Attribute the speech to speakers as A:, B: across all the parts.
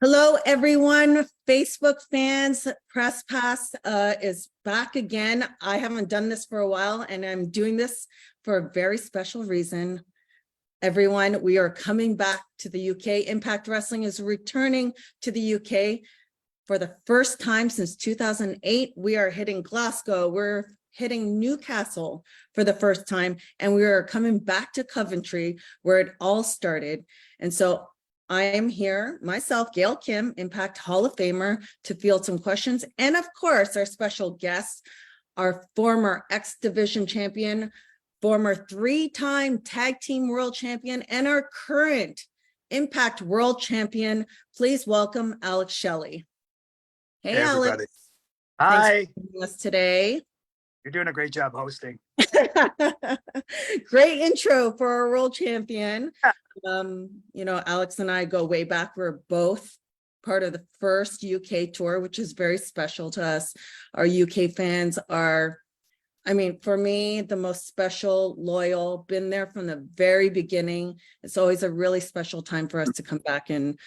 A: Hello, everyone. Facebook fans, Press Pass is back again. I haven't done this for a while, and I'm doing this for a very special reason. Everyone, we are coming back to the UK. Impact Wrestling is returning to the UK for the first time since 2008. We are hitting Glasgow. We're hitting Newcastle for the first time, and we are coming back to Coventry, where it all started. And so I am here, myself, Gail Kim, Impact Hall of Famer, to field some questions. And of course, our special guest, our former X Division champion, former three-time tag team world champion, and our current Impact world champion. Please welcome Alex Shelley. Hey,
B: everybody.
A: Alex.
B: Hi.
A: Thanks for joining us today.
B: You're doing a great job hosting.
A: Great intro for our world champion. Alex and I go way back. We're both part of the first UK tour, which is very special to us. Our UK fans are, for me, the most special, loyal, been there from the very beginning. It's always a really special time for us to come back. And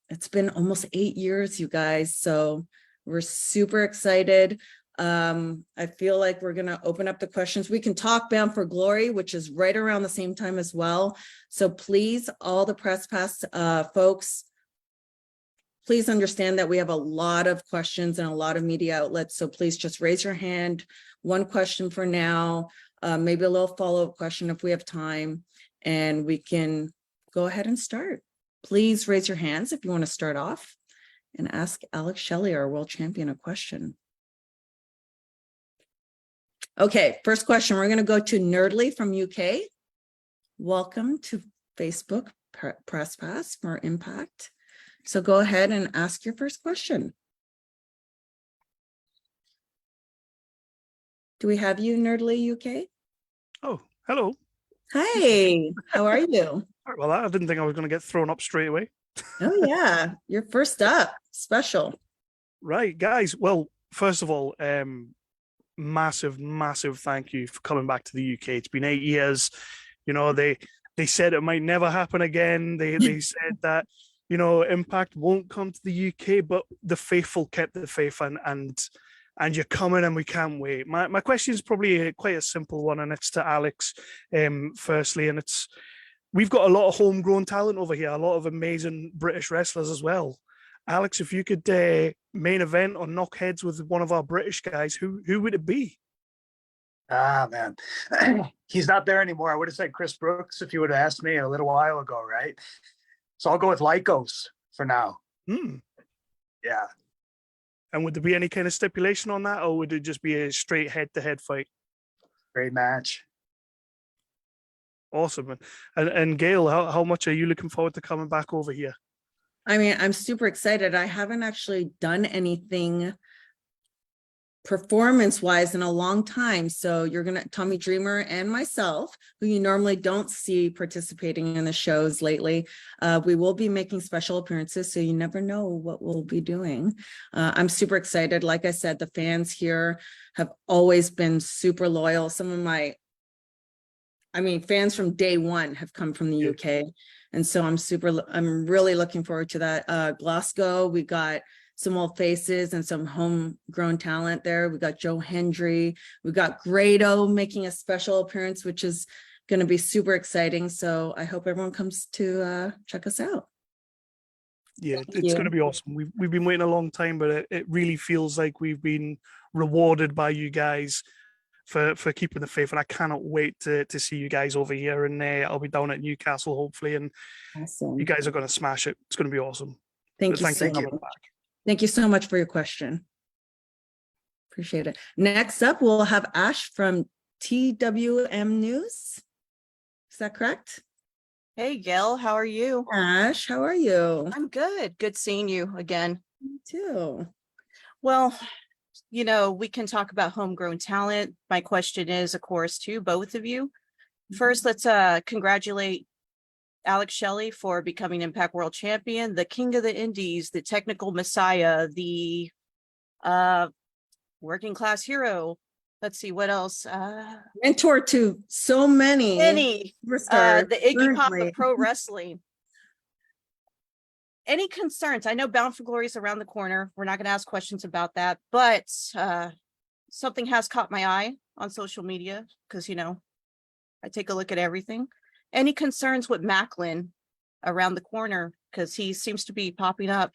A: it's been almost 8 years, you guys. So we're super excited. I feel like we're going to open up the questions. We can talk Bound for Glory, which is right around the same time as well. So please, all the Press Pass folks, please understand that we have a lot of questions and a lot of media outlets. So please just raise your hand. One question for now, maybe a little follow-up question if we have time, and we can go ahead and start. Please raise your hands if you want to start off and ask Alex Shelley, our world champion, a question. Okay, first question. We're going to go to Nerdly from UK. Welcome to Facebook Press Pass for Impact. So go ahead and ask your first question. Do we have you, Nerdly UK?
C: Oh, hello.
A: Hi, how are you?
C: Well, I didn't think I was going to get thrown up straight away.
A: Oh, yeah. You're first up. Special.
C: Right, guys. Well, first of all, massive thank you for coming back to the UK. It's been 8 years. You know, they said it might never happen again. They said that, you know, Impact won't come to the UK, but the faithful kept the faith, and you're coming, and we can't wait. My question is probably quite a simple one, and it's to Alex, firstly, and it's, we've got a lot of homegrown talent over here, a lot of amazing British wrestlers as well. Alex, if you could main event or knock heads with one of our British guys, who would it be?
B: Ah, man. He's not there anymore. I would have said Chris Brooks if you would have asked me a little while ago, right? So I'll go with Lycos for now. Yeah.
C: And would there be any kind of stipulation on that, or would it just be a straight head-to-head fight?
B: Great match.
C: Awesome. And Gail, how much are you looking forward to coming back over here?
A: I'm super excited. I haven't actually done anything performance-wise in a long time. So you're going to, Tommy Dreamer and myself, who you normally don't see participating in the shows lately, we will be making special appearances. So you never know what we'll be doing. I'm super excited. Like I said, the fans here have always been super loyal. Some of my, fans from day one have come from the UK. And so I'm really looking forward to that. Glasgow, we got some old faces and some homegrown talent there. We got Joe Hendry. We got Grado making a special appearance, which is going to be super exciting. So I hope everyone comes to check us out.
C: Yeah, it's going to be awesome. We've been waiting a long time, but it really feels like we've been rewarded by you guys for keeping the faith, and I cannot wait to see you guys over here, and I'll be down at Newcastle hopefully, and
A: awesome.
C: You guys are going to smash it. It's going to be awesome.
A: Thank you so much. Thank you so much for your question. Appreciate it. Next up, we'll have Ash from TWM News. Is that correct?
D: Hey, Gail, how are you?
A: Ash, how are you?
D: I'm good. Good seeing you again.
A: Me too.
D: Well, you know, we can talk about homegrown talent. My question is, of course, to both of you. First, let's congratulate Alex Shelley for becoming Impact World Champion, the King of the Indies, the Technical Messiah, the working class hero. Let's see, what else?
A: Mentor to so many.
D: The Iggy Pop of pro wrestling. any concerns? I know Bound for Glory is around the corner. We're not going to ask questions about that, but something has caught my eye on social media because, you know, I take a look at everything. Any concerns with Macklin around the corner? Because he seems to be popping up.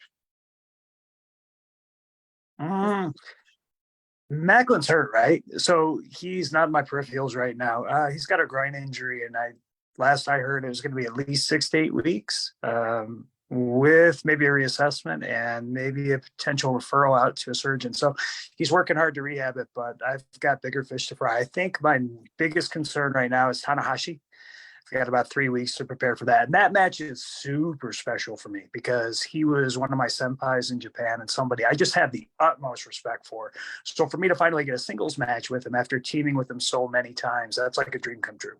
B: Macklin's hurt, right? So he's not in my peripherals right now. He's got a groin injury, and last I heard it was going to be at least 6 to 8 weeks, with maybe a reassessment and maybe a potential referral out to a surgeon. So he's working hard to rehab it, but I've got bigger fish to fry. I think my biggest concern right now is Tanahashi. I've got about 3 weeks to prepare for that. And that match is super special for me because he was one of my senpais in Japan and somebody I just have the utmost respect for. So for me to finally get a singles match with him after teaming with him so many times, that's like a dream come true.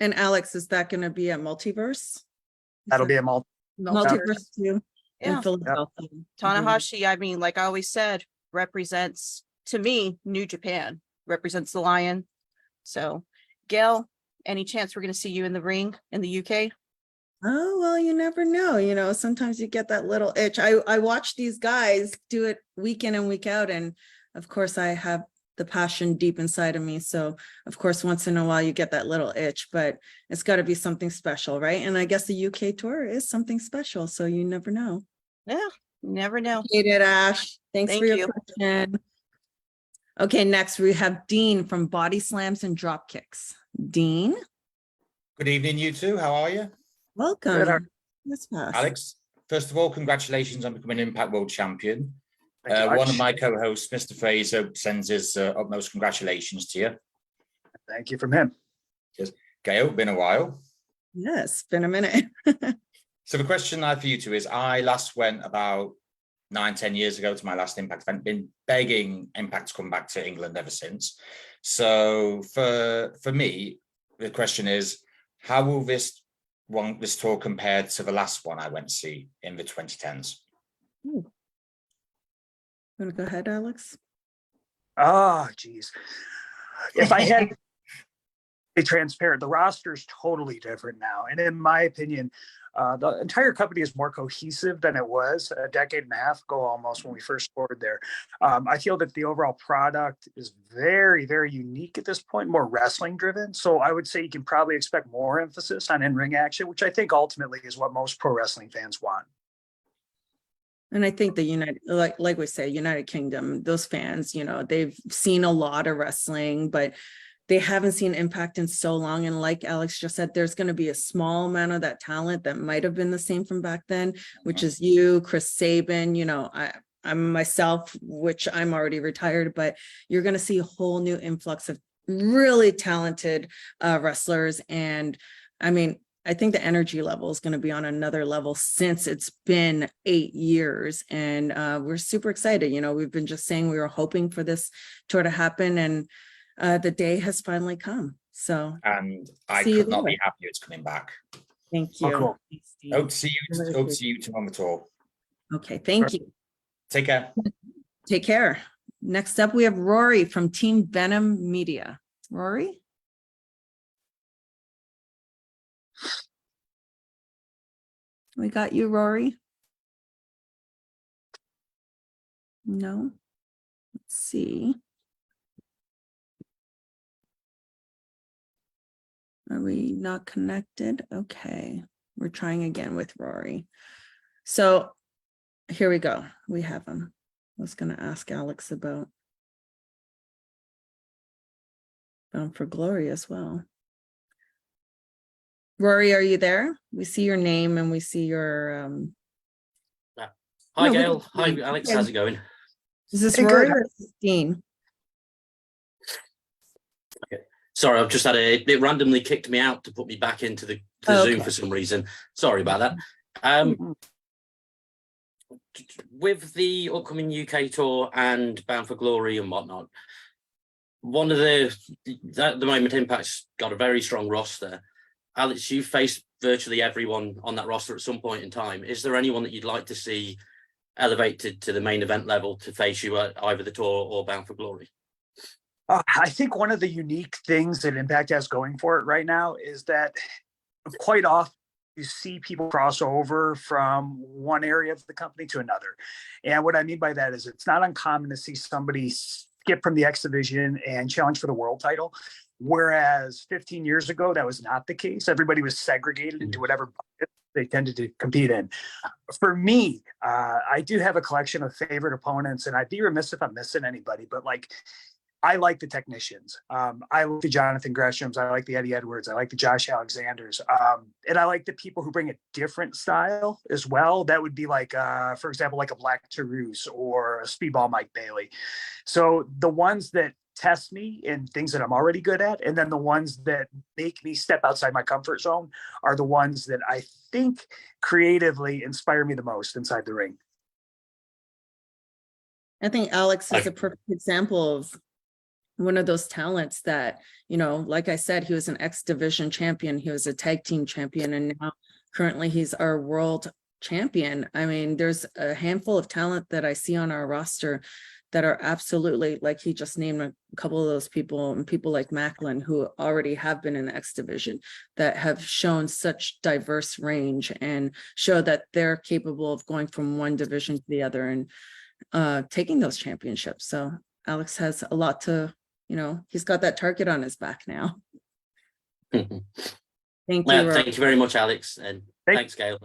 A: And Alex, is that going to be a multiverse?
B: That'll be a
A: Multiverse too
D: Yeah.
A: in Philadelphia.
D: Tanahashi, I mean, like I always said, represents, to me, New Japan, represents the Lion. So, Gail, any chance we're going to see you in the ring in the UK?
A: Oh, well, you never know. You know, sometimes you get that little itch. I watch these guys do it week in and week out. And of course, I have the passion deep inside of me. So, of course, once in a while, you get that little itch, but it's got to be something special, right? And I guess the UK tour is something special. So you never know.
D: Yeah, never know.
A: Appreciate it, Ash. Thanks
D: Thank
A: for your
D: you.
A: question. Okay, next we have Dean from Body Slams and Drop Kicks. Dean,
E: Good evening, you two. How are you?
A: welcome.
B: Good.
A: Yes, pass.
E: Alex, first of all, congratulations on becoming Impact World Champion.
B: Thank you
E: One
B: much.
E: of my co-hosts, Mr. Fraser, sends his utmost congratulations to you.
B: Thank you from him.
E: Gail, been a while.
A: Yes, been a minute.
E: So the question I have for you two is, I last went about 9-10 years ago to my last Impact event, been begging Impact to come back to England ever since. So for me, the question is, how will this tour compare to the last one I went to see in the 2010s?
A: Want to go ahead, Alex?
B: Oh, geez. If I had to be transparent, the roster is totally different now. And in my opinion, the entire company is more cohesive than it was a decade and a half ago, almost, when we first scored there. I feel that the overall product is very, very unique at this point, more wrestling driven. So I would say you can probably expect more emphasis on in-ring action, which I think ultimately is what most pro wrestling fans want.
A: And I think the like we say, United Kingdom, those fans, you know, they've seen a lot of wrestling, but they haven't seen Impact in so long. And like Alex just said, there's going to be a small amount of that talent that might have been the same from back then, which is you, Chris Sabin, you know, I'm myself, which I'm already retired, but you're going to see a whole new influx of really talented wrestlers. And I mean, I think the energy level is going to be on another level since it's been 8 years. And we're super excited. You know, we've been just saying we were hoping for this tour to happen, and the day has finally come. So,
E: And I
A: See you
E: could not
A: there.
E: be happier it's coming back.
A: thank you.
B: Oh, cool.
A: Thanks, Steve.
E: Hope to see you two on the tour.
A: Okay, thank you.
E: Take care.
A: Take care. Next up, we have Rory from Team Venom Media. Rory? We got you, Rory? No? Let's see. Are we not connected? Okay, we're trying again with Rory. So here we go. We have him. I was going to ask Alex about Bound for Glory as well. Rory, are you there? We see your name and we see your
F: Hi,
A: No, we
F: Gail.
A: can-
F: Hi, Alex.
A: okay.
F: How's it going?
A: Is this
B: Hey, good.
A: Rory or is this Dean?
F: Sorry, I've just had it randomly kicked me out to put me back into the
A: Oh,
F: Zoom
A: okay.
F: for some reason. Sorry about that. With the upcoming UK tour and Bound for Glory and whatnot, one of at the moment, Impact's got a very strong roster. Alex, you've faced virtually everyone on that roster at some point in time. Is there anyone that you'd like to see elevated to the main event level to face you at either the tour or Bound for Glory?
B: I think one of the unique things that Impact has going for it right now is that quite often you see people cross over from one area of the company to another. And what I mean by that is it's not uncommon to see somebody skip from the X division and challenge for the world title. Whereas 15 years ago, that was not the case. Everybody was segregated into whatever bucket they tended to compete in. For me, I do have a collection of favorite opponents, and I'd be remiss if I'm missing anybody, but like, I like the technicians. I like the Jonathan Greshams. I like the Eddie Edwards. I like the Josh Alexanders. And I like the people who bring a different style as well. That would be like, for example, like a Black Toulouse or a Speedball Mike Bailey. So the ones that test me in things that I'm already good at, and then the ones that make me step outside my comfort zone are the ones that I think creatively inspire me the most inside the ring.
A: I think Alex is a perfect example of one of those talents that, you know, like I said, he was an X division champion. He was a tag team champion, and now currently he's our world champion. I mean, there's a handful of talent that I see on our roster that are absolutely, like he just named a couple of those people, and people like Macklin who already have been in the X division that have shown such diverse range and show that they're capable of going from one division to the other and taking those championships. So Alex has a lot to, you know, he's got that target on his back now. Thank you.
F: Well, thank you very much, Alex, and thanks, Gail.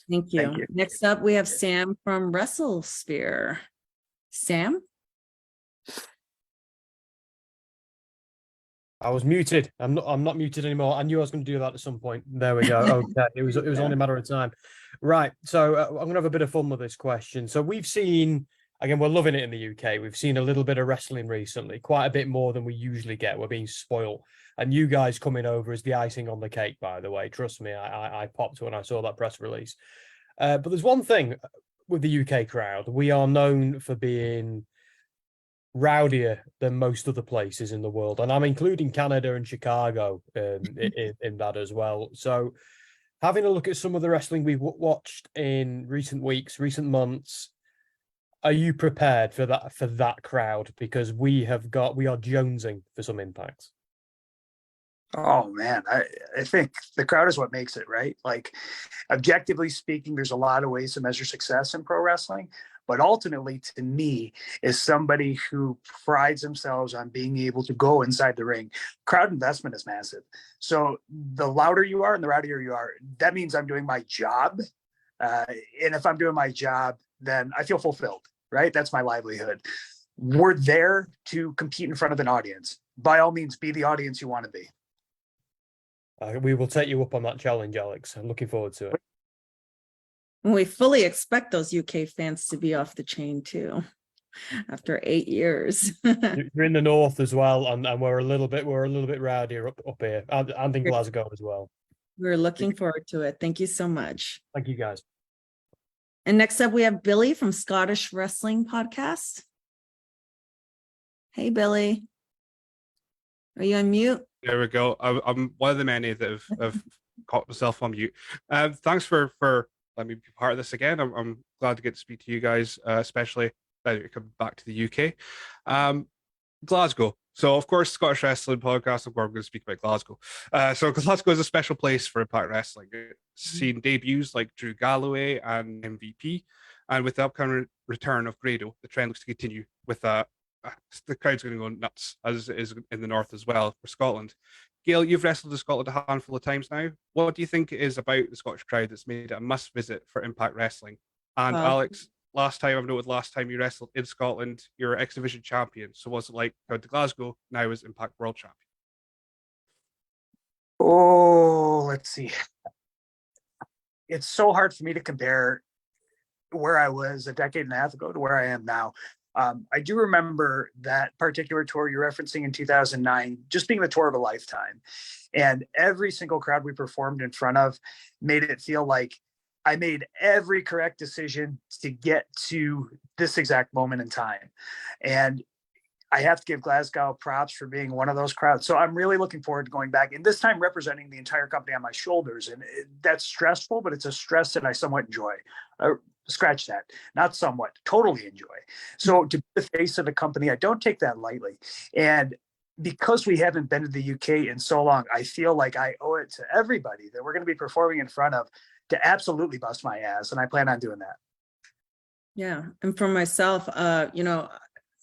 A: Thank you. Next up, we have Sam from WrestleSphere. Sam?
G: I was muted. I'm not muted anymore. I knew I was going to do that at some point. There we go. Okay, it was only a matter of time. Right. So I'm going to have a bit of fun with this question. So we've seen, again, we're loving it in the UK. We've seen a little bit of wrestling recently, quite a bit more than we usually get. We're being spoiled. And you guys coming over is the icing on the cake, by the way. Trust me, I popped when I saw that press release. But there's one thing with the UK crowd. We are known for being rowdier than most other places in the world. And I'm including Canada and Chicago in that as well. So having a look at some of the wrestling we've watched in recent weeks, recent months, are you prepared for that crowd? Because we are jonesing for some impacts.
B: Oh man, I think the crowd is what makes it, right? Like, objectively speaking, there's a lot of ways to measure success in pro wrestling, but ultimately, to me, is somebody who prides themselves on being able to go inside the ring. Crowd investment is massive. So the louder you are and the rowdier you are, that means I'm doing my job. And if I'm doing my job, then I feel fulfilled, right? That's my livelihood. We're there to compete in front of an audience. By all means, be the audience you want to be.
G: We will take you up on that challenge, Alex. I'm looking forward to it.
A: We fully expect those UK fans to be off the chain too, after 8 years.
G: You're in the north as well, and we're a little bit rowdier up here, and in Glasgow as well.
A: We're looking forward to it. Thank you so much.
G: Thank you, guys.
A: And next up, we have Billy from Scottish Wrestling Podcast. Hey, Billy. Are you on mute?
H: There we go. I'm one of the many that have caught myself on mute. Thanks for letting me be part of this again. I'm glad to get to speak to you guys, especially that you come back to the UK. Glasgow. So, of course, Scottish Wrestling Podcast, I'm going to speak about Glasgow. So Glasgow is a special place for Impact Wrestling. It's seen debuts like Drew Galloway and MVP. And with the upcoming return of Grado, the trend looks to continue with the crowd's going to go nuts, as it is in the north as well for Scotland. Gail, you've wrestled in Scotland a handful of times now. What do you think it is about the Scottish crowd that's made it a must visit for Impact Wrestling? And Alex, last time you wrestled in Scotland, you're X Division champion. So what's it like going to Glasgow now as Impact World Champion?
B: Oh, let's see. It's so hard for me to compare where I was a decade and a half ago to where I am now. I do remember that particular tour you're referencing in 2009, just being the tour of a lifetime. And every single crowd we performed in front of made it feel like I made every correct decision to get to this exact moment in time. And I have to give Glasgow props for being one of those crowds. So I'm really looking forward to going back, and this time representing the entire company on my shoulders. And that's stressful, but it's a stress that I somewhat enjoy. Scratch that, not somewhat, totally enjoy. So to be the face of the company, I don't take that lightly. And because we haven't been to the UK in so long, I feel like I owe it to everybody that we're going to be performing in front of to absolutely bust my ass. And I plan on doing that.
A: Yeah. And for myself, you know,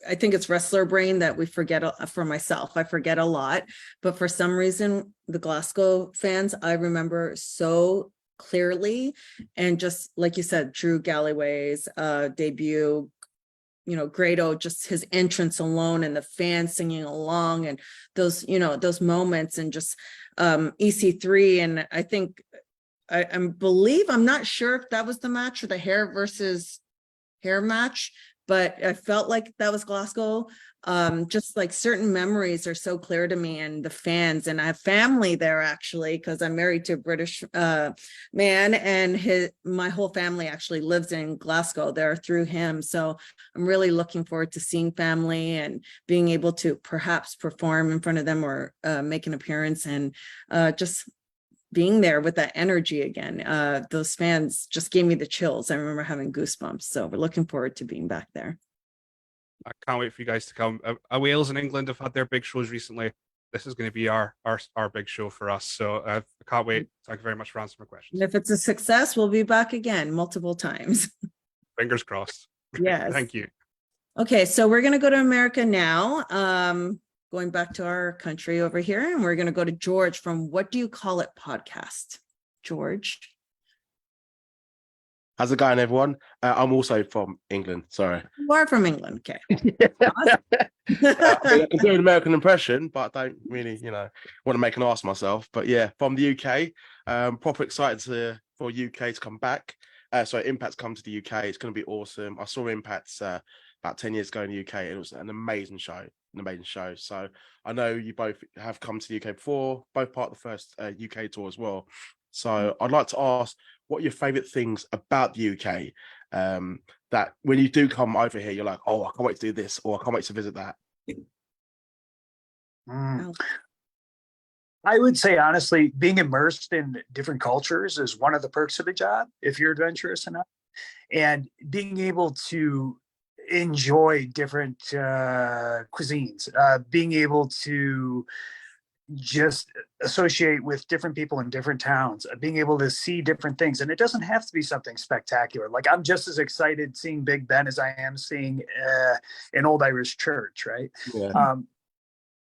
A: I think it's wrestler brain that we forget. For myself, I forget a lot, but for some reason, the Glasgow fans, I remember so clearly. And just like you said, Drew Galloway's debut, you know, Grado, just his entrance alone and the fans singing along and those, you know, those moments, and just EC3. And I think I'm not sure if that was the match or the hair versus hair match, but I felt like that was Glasgow. Just like certain memories are so clear to me, and the fans, and I have family there actually, because I'm married to a British man, and my whole family actually lives in Glasgow there through him. So I'm really looking forward to seeing family and being able to perhaps perform in front of them or make an appearance, and just being there with that energy again. Those fans just gave me the chills. I remember having goosebumps. So we're looking forward to being back there.
H: I can't wait for you guys to come. Wales and England have had their big shows recently. This is going to be our big show for us. So I can't wait. Thank you very much for answering my questions.
A: And if it's a success, we'll be back again multiple times.
H: Fingers crossed.
A: Yes.
H: Thank you.
A: Okay, so we're going to go to America now. Going back to our country over here, and we're going to go to George from What Do You Call It podcast. George.
I: How's it going, everyone? I'm also from England. Sorry.
A: You are from England. Okay.
I: I can do an American impression, but I don't really, want to make an ass of myself. But yeah, from the UK, proper excited for UK to come back. So Impact's come to the UK. It's going to be awesome. I saw Impact's about 10 years ago in the UK. It was an amazing show. So I know you both have come to the UK before, both part of the first UK tour as well. So I'd like to ask, what are your favourite things about the UK that when you do come over here, you're like, oh, I can't wait to do this, or I can't wait to visit that?
B: I would say, honestly, being immersed in different cultures is one of the perks of the job, if you're adventurous enough. And being able to enjoy different cuisines, being able to just associate with different people in different towns, being able to see different things. And it doesn't have to be something spectacular. Like, I'm just as excited seeing Big Ben as I am seeing an old Irish church, right?
I: Yeah.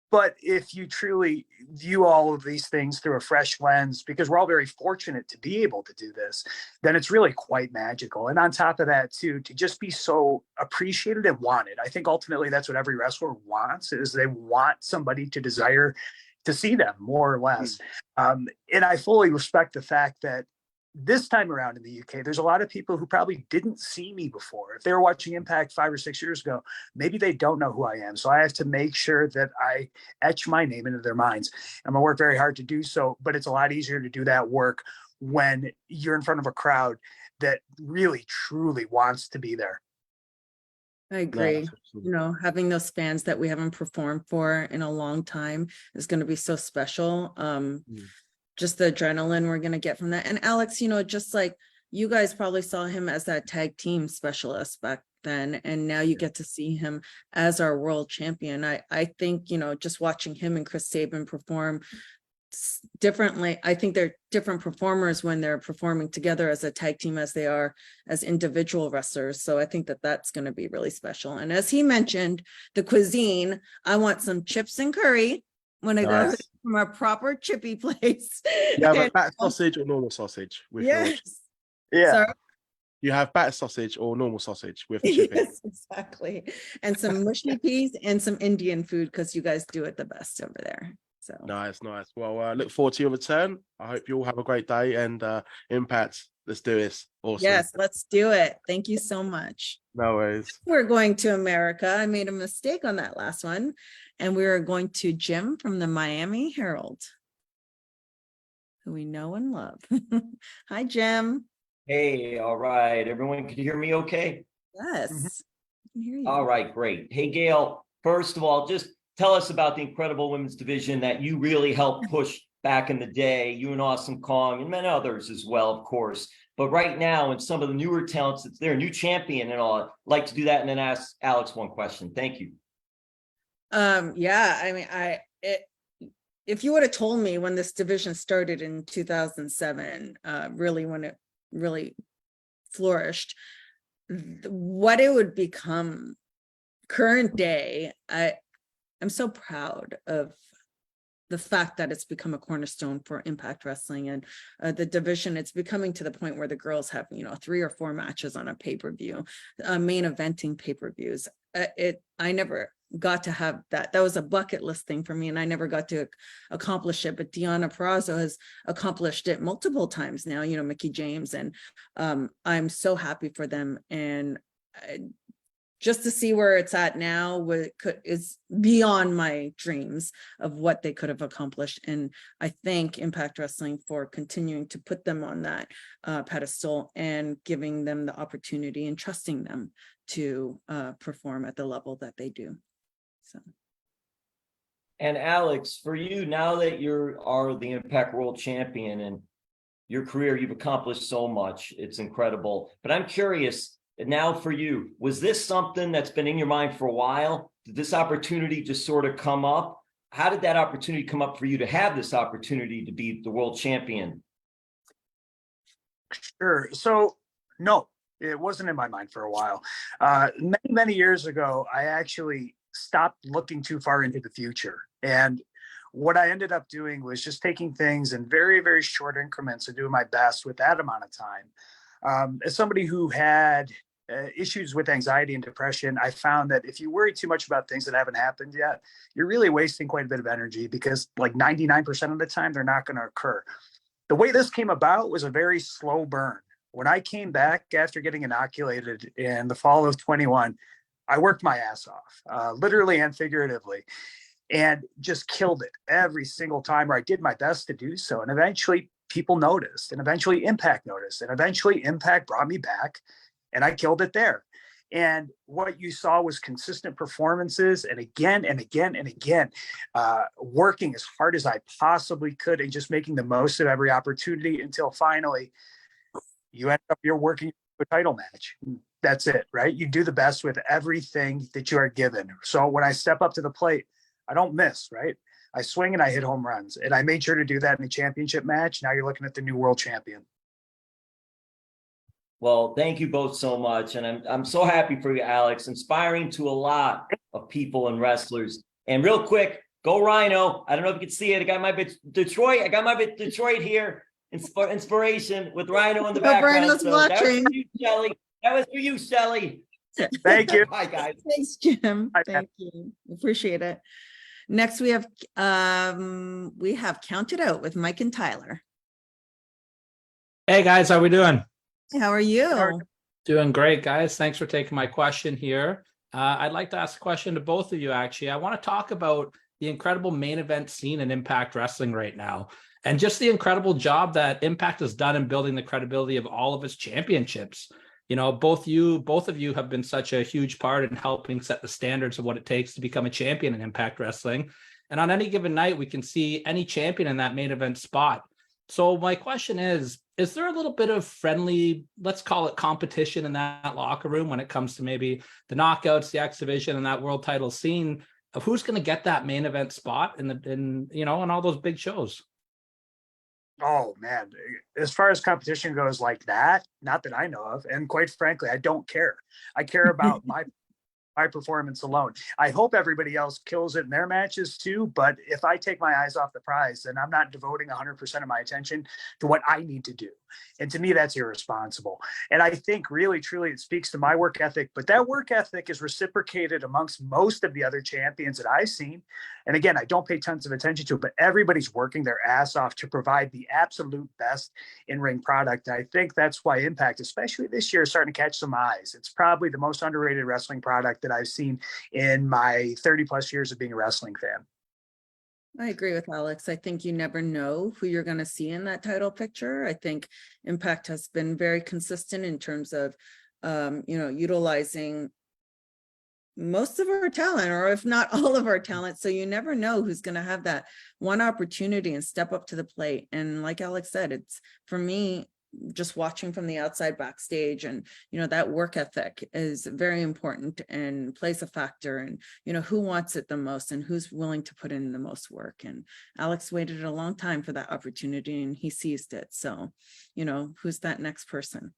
B: But if you truly view all of these things through a fresh lens, because we're all very fortunate to be able to do this, then it's really quite magical. And on top of that, too, to just be so appreciated and wanted. I think ultimately that's what every wrestler wants, is they want somebody to desire to see them, more or less. And I fully respect the fact that this time around in the UK, there's a lot of people who probably didn't see me before. If they were watching Impact 5 or 6 years ago, maybe they don't know who I am. So I have to make sure that I etch my name into their minds. I'm gonna work very hard to do so, but it's a lot easier to do that work when you're in front of a crowd that really, truly wants to be there.
A: I agree. Having those fans that we haven't performed for in a long time is going to be so special. Just the adrenaline we're going to get from that. And Alex, just like you guys probably saw him as that tag team specialist back then, and now you get to see him as our world champion. I think, just watching him and Chris Sabin perform differently. I think they're different performers when they're performing together as a tag team as they are as individual wrestlers. So I think that that's going to be really special. And as he mentioned, the cuisine, I want some chips and curry when I go from a proper chippy place.
I: You have a batter sausage or normal sausage with
A: yes.
B: Yeah.
A: Sorry?
I: You have batter sausage or normal sausage with the chippy.
A: Yes, exactly. And some mushy peas and some Indian food, because you guys do it the best over there. So
I: Nice. Well, look forward to your return. I hope you all have a great day, and Impact, let's do this. Awesome.
A: yes, let's do it. Thank you so much.
I: No worries.
A: We're going to America. I made a mistake on that last one. And we are going to Jim from the Miami Herald, who we know and love. Hi, Jim.
J: Hey, all right. Everyone can hear me okay?
A: Yes, I can hear you.
J: All right, great. Hey, Gail, first of all, just tell us about the incredible women's division that you really helped push back in the day, you and Awesome Kong and many others as well, of course. But right now, and some of the newer talents, it's their new champion and all. I'd like to do that and then ask Alex one question. Thank you.
A: Yeah, I mean, if you would have told me when this division started in 2007, really when it really flourished, what it would become current day, I'm so proud of the fact that it's become a cornerstone for Impact Wrestling, and the division. It's becoming to the point where the girls have, 3 or 4 matches on a pay-per-view, main eventing pay-per-views. I never got to have that. That was a bucket list thing for me, and I never got to accomplish it. But Deonna Purrazzo has accomplished it multiple times now, Mickie James, and I'm so happy for them. And just to see where it's at now is beyond my dreams of what they could have accomplished. And I thank Impact Wrestling for continuing to put them on that pedestal and giving them the opportunity and trusting them to perform at the level that they do. So.
J: And Alex, for you, now that you are the Impact World Champion and your career, you've accomplished so much. It's incredible. But I'm curious, now for you, was this something that's been in your mind for a while? Did this opportunity just sort of come up? How did that opportunity come up for you to have this opportunity to be the world champion?
B: Sure. So, no, it wasn't in my mind for a while. Many years ago, I actually stopped looking too far into the future. And what I ended up doing was just taking things in very, very short increments and doing my best with that amount of time. As somebody who had issues with anxiety and depression, I found that if you worry too much about things that haven't happened yet, you're really wasting quite a bit of energy, because like 99% of the time, they're not going to occur. The way this came about was a very slow burn. When I came back after getting inoculated in the fall of 21, I worked my ass off, literally and figuratively, and just killed it every single time, where I did my best to do so. And eventually people noticed, and eventually Impact noticed, and eventually Impact brought me back, and I killed it there. And what you saw was consistent performances, and again and again and again, working as hard as I possibly could and just making the most of every opportunity, until finally you end up, you're working a title match. That's it, right? You do the best with everything that you are given. So when I step up to the plate, I don't miss, right? I swing and I hit home runs, and I made sure to do that in the championship match. Now you're looking at the new world champion.
J: Well, thank you both so much. And I'm so happy for you, Alex, inspiring to a lot of people and wrestlers. And real quick, go Rhino. I don't know if you can see it. I got my bit Detroit. I got my bit Detroit here. Inspiration with Rhino in the background. So that was for you, Shelley. That was for you, Shelley.
B: Thank you.
J: Bye, guys.
A: Thanks, Jim.
B: Bye,
A: Thank you. Appreciate it. Next, we have Count It Out with Mike and Tyler.
K: Hey guys, how we doing?
A: How are you?
K: Doing great, guys. Thanks for taking my question here. I'd like to ask a question to both of you, actually. I want to talk about the incredible main event scene in Impact Wrestling right now, and just the incredible job that Impact has done in building the credibility of all of its championships. Both of you have been such a huge part in helping set the standards of what it takes to become a champion in Impact Wrestling. And on any given night, we can see any champion in that main event spot. So my question is there a little bit of friendly, let's call it competition in that locker room when it comes to maybe the knockouts, the X Division, and that world title scene of who's going to get that main event spot in all those big shows?
B: Oh man, as far as competition goes like that, not that I know of. And quite frankly, I don't care. I care about my performance alone. I hope everybody else kills it in their matches too. But if I take my eyes off the prize, then I'm not devoting 100% of my attention to what I need to do. And to me, that's irresponsible. And I think really, truly, it speaks to my work ethic. But that work ethic is reciprocated amongst most of the other champions that I've seen. And again, I don't pay tons of attention to it, but everybody's working their ass off to provide the absolute best in-ring product. And I think that's why Impact, especially this year, is starting to catch some eyes. It's probably the most underrated wrestling product that I've seen in my 30 plus years of being a wrestling fan.
A: I agree with Alex. I think you never know who you're going to see in that title picture. I think Impact has been very consistent in terms of, utilizing most of our talent, or if not all of our talent. So you never know who's going to have that one opportunity and step up to the plate. And like Alex said, it's, for me, just watching from the outside backstage, and that work ethic is very important and plays a factor, and who wants it the most and who's willing to put in the most work. And Alex waited a long time for that opportunity and he seized it. So who's that next person?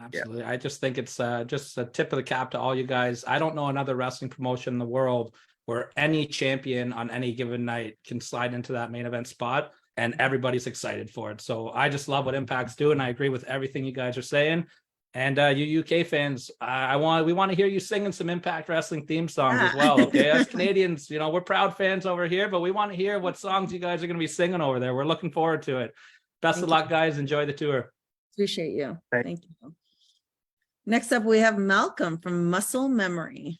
K: Absolutely. I just think it's just a tip of the cap to all you guys. I don't know another wrestling promotion in the world where any champion on any given night can slide into that main event spot and everybody's excited for it. So I just love what Impact's doing. I agree with everything you guys are saying. And you UK fans, we want to hear you singing some Impact Wrestling theme songs as well. Okay, as Canadians, we're proud fans over here, but we want to hear what songs you guys are going to be singing over there. We're looking forward to it. Best of luck, guys. Enjoy the tour.
A: Appreciate you. Thank you. Next up, we have Malcolm from Muscle Memory.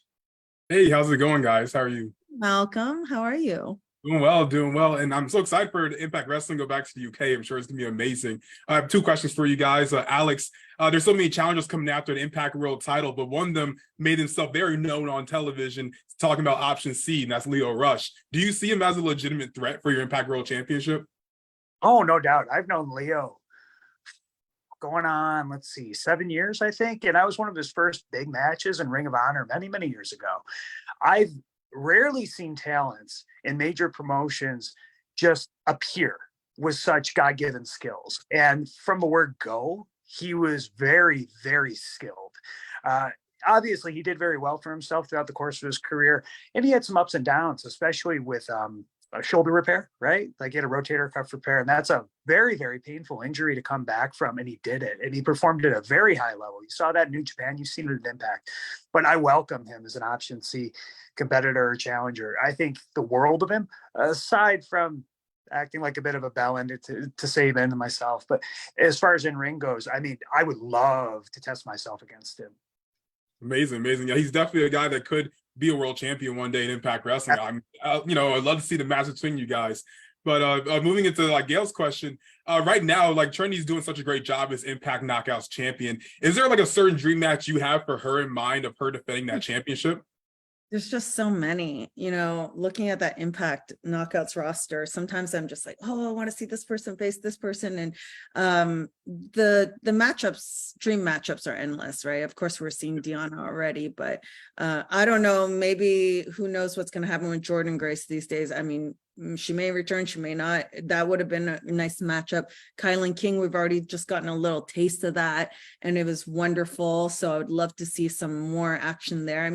L: Hey, how's it going, guys? How are you?
A: Malcolm, how are you?
L: Doing well. And I'm so excited for the Impact Wrestling to go back to the UK. I'm sure it's going to be amazing. I have two questions for you guys. Alex, there's so many challenges coming after the Impact World title, but one of them made himself very known on television, talking about Option C, and that's Leo Rush. Do you see him as a legitimate threat for your Impact World Championship?
B: Oh, no doubt. I've known Leo going on, 7 years, I think. And I was one of his first big matches in Ring of Honor many, many years ago. I've rarely seen talents in major promotions just appear with such God-given skills. And from the word go, he was very, very skilled. Obviously, he did very well for himself throughout the course of his career. And he had some ups and downs, especially with a shoulder repair, right? Like he had a rotator cuff repair, and that's a very, very painful injury to come back from. And he did it, and he performed at a very high level. You saw that in New Japan, you've seen it at Impact, but I welcome him as an Option C competitor or challenger. I think the world of him, aside from acting like a bit of a bell-end to save in myself. But as far as in ring goes, I mean, I would love to test myself against him.
L: Amazing. Yeah, he's definitely a guy that could be a world champion one day in Impact Wrestling. I'd love to see the match between you guys. But moving into Gail's question, right now, Trinity's doing such a great job as Impact Knockouts champion. Is there a certain dream match you have for her in mind of her defending that championship?
A: There's just so many, looking at that Impact Knockouts roster, sometimes I'm just like, oh, I want to see this person face this person. And the matchups, dream matchups are endless, right? Of course, we're seeing Deanna already, but I don't know, maybe who knows what's going to happen with Jordan Grace these days. I mean, she may return, she may not. That would have been a nice matchup. Kylan King, we've already just gotten a little taste of that, and it was wonderful. So I would love to see some more action there. I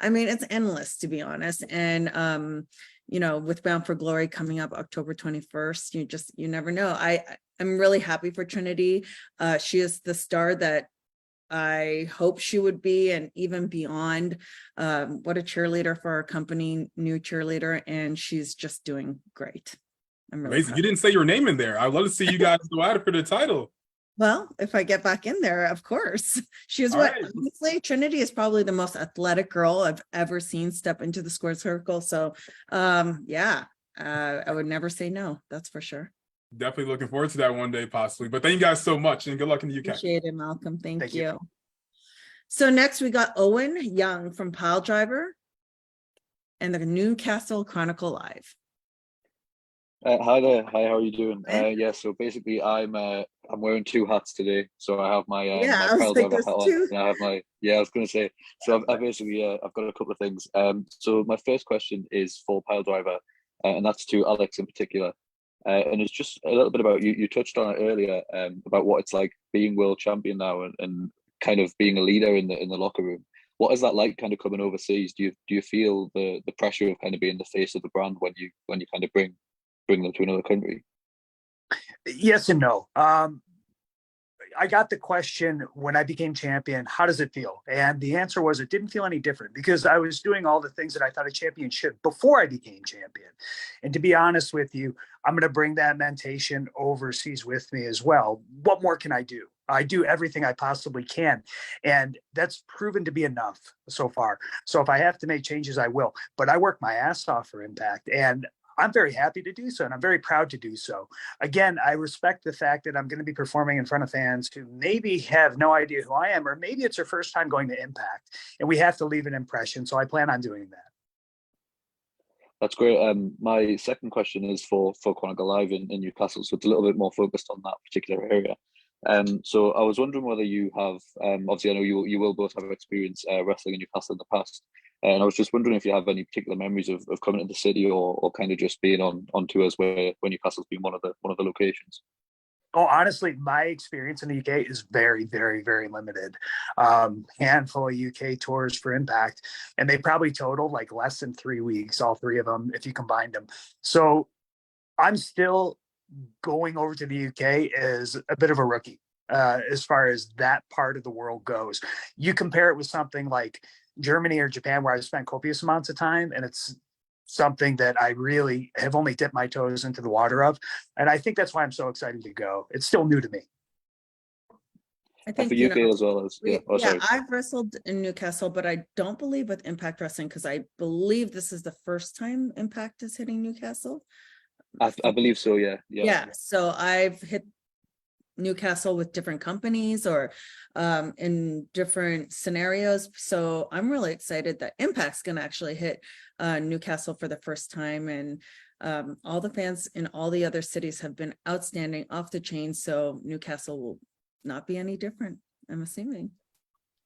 A: mean, it's endless, to be honest. And, with Bound for Glory coming up October 21st, you never know. I'm really happy for Trinity. She is the star that I hope she would be, and even beyond. What a cheerleader for our company, new cheerleader, and she's just doing great. I'm really
L: amazing. You didn't say your name in there. I'd love to see you guys go at it for the title.
A: Well, if I get back in there, of course. Honestly, Trinity is probably the most athletic girl I've ever seen step into the square circle. So, I would never say no. That's for sure.
L: Definitely looking forward to that one day, possibly. But thank you guys so much, and good luck in the UK.
A: Appreciate it, Malcolm. Thank you. So next we got Owen Young from Pile Driver and the Newcastle Chronicle Live.
M: Hi there. Hi, how are you doing? So basically I'm wearing two hats today. So I have my my Pile Driver hat on, and I have my I was gonna say, so I've basically I've got a couple of things. So my first question is for Pile Driver, and that's to Alex in particular. And it's just a little bit about you touched on it earlier, about what it's like being world champion now and kind of being a leader in the locker room. What is that like, kind of coming overseas? Do you feel the pressure of kind of being the face of the brand when you kind of bring them to another country?
B: Yes and no. I got the question when I became champion, how does it feel? And the answer was, it didn't feel any different, because I was doing all the things that I thought a champion should before I became champion. And to be honest with you, I'm going to bring that mentation overseas with me as well. What more can I do? I do everything I possibly can. And that's proven to be enough so far. So if I have to make changes, I will. But I work my ass off for Impact, and I'm very happy to do so, and I'm very proud to do so. Again, I respect the fact that I'm going to be performing in front of fans who maybe have no idea who I am, or maybe it's their first time going to Impact, and we have to leave an impression. So I plan on doing that.
M: That's great. My second question is for Chronicle Live in Newcastle, so it's a little bit more focused on that particular area. So I was wondering whether you have, obviously I know you will both have experience wrestling in Newcastle in the past, and I was just wondering if you have any particular memories of coming to the city, or kind of just being on tours where Newcastle's been one of the locations.
B: Oh, honestly, my experience in the UK is very, very, very limited. Handful of UK tours for Impact, and they probably total like less than 3 weeks, all three of them, if you combined them. So I'm still going over to the UK as a bit of a rookie as far as that part of the world goes. You compare it with something like Germany or Japan, where I've spent copious amounts of time, and it's something that I really have only dipped my toes into the water of. And I think that's why I'm so excited to go. It's still new to me.
A: I think,
M: for UK as well as
A: I've wrestled in Newcastle, but I don't believe with Impact Wrestling, because I believe this is the first time Impact is hitting Newcastle.
M: I believe so, yeah.
A: So I've hit Newcastle with different companies or in different scenarios. So I'm really excited that Impact's going to actually hit Newcastle for the first time. And all the fans in all the other cities have been outstanding, off the chain. So Newcastle will not be any different, I'm assuming.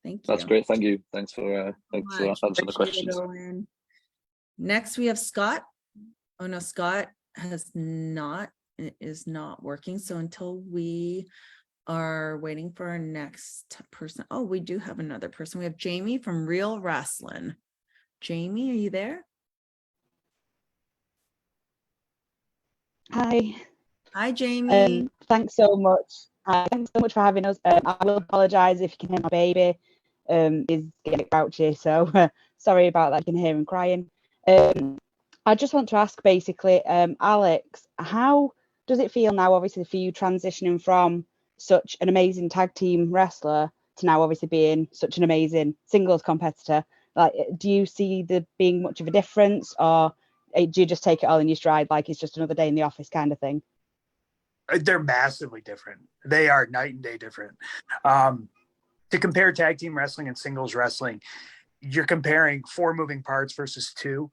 A: Thank you.
M: That's great. Thank you. Thanks for answering the questions.
A: Next, we have Scott. Oh no, Scott is not working. So until we are waiting for our next person. Oh, we do have another person. We have Jamie from Real Wrestling. Jamie, are you there?
N: Hi.
A: Hi, Jamie.
N: Thanks so much. Thanks so much for having us. I will apologize if you can hear my baby is getting grouchy, so sorry about that. You can hear him crying. I just want to ask basically, Alex, how does it feel now, obviously, for you transitioning from such an amazing tag team wrestler to now obviously being such an amazing singles competitor? Like, do you see there being much of a difference, or do you just take it all in your stride, like it's just another day in the office kind of thing?
B: They're massively different. They are night and day different. To compare tag team wrestling and singles wrestling, you're comparing 4 moving parts versus 2.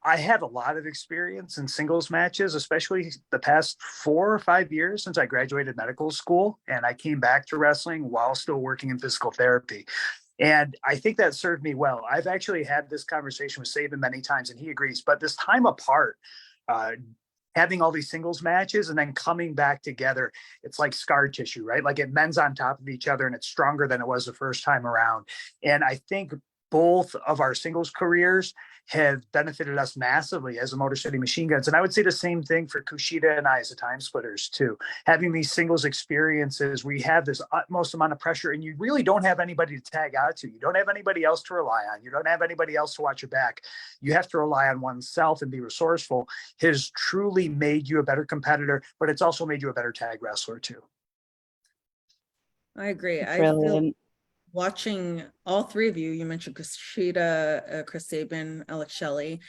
B: I had a lot of experience in singles matches, especially the past 4 or 5 years since I graduated medical school, and I came back to wrestling while still working in physical therapy. And I think that served me well. I've actually had this conversation with Saban many times, and he agrees. But this time apart, having all these singles matches and then coming back together, it's like scar tissue, right? Like it mends on top of each other, and it's stronger than it was the first time around. And I think both of our singles careers have benefited us massively as a Motor City Machine Guns. And I would say the same thing for Kushida and I as the Time Splitters too. Having these singles experiences, we have this utmost amount of pressure, and you really don't have anybody to tag out to. You don't have anybody else to rely on. You don't have anybody else to watch your back. You have to rely on oneself and be resourceful. Has truly made you a better competitor, but it's also made you a better tag wrestler too.
A: I agree.
N: Brilliant.
A: I feel watching all 3 of you, you mentioned Kushida, Chris Sabin, Alex Shelley,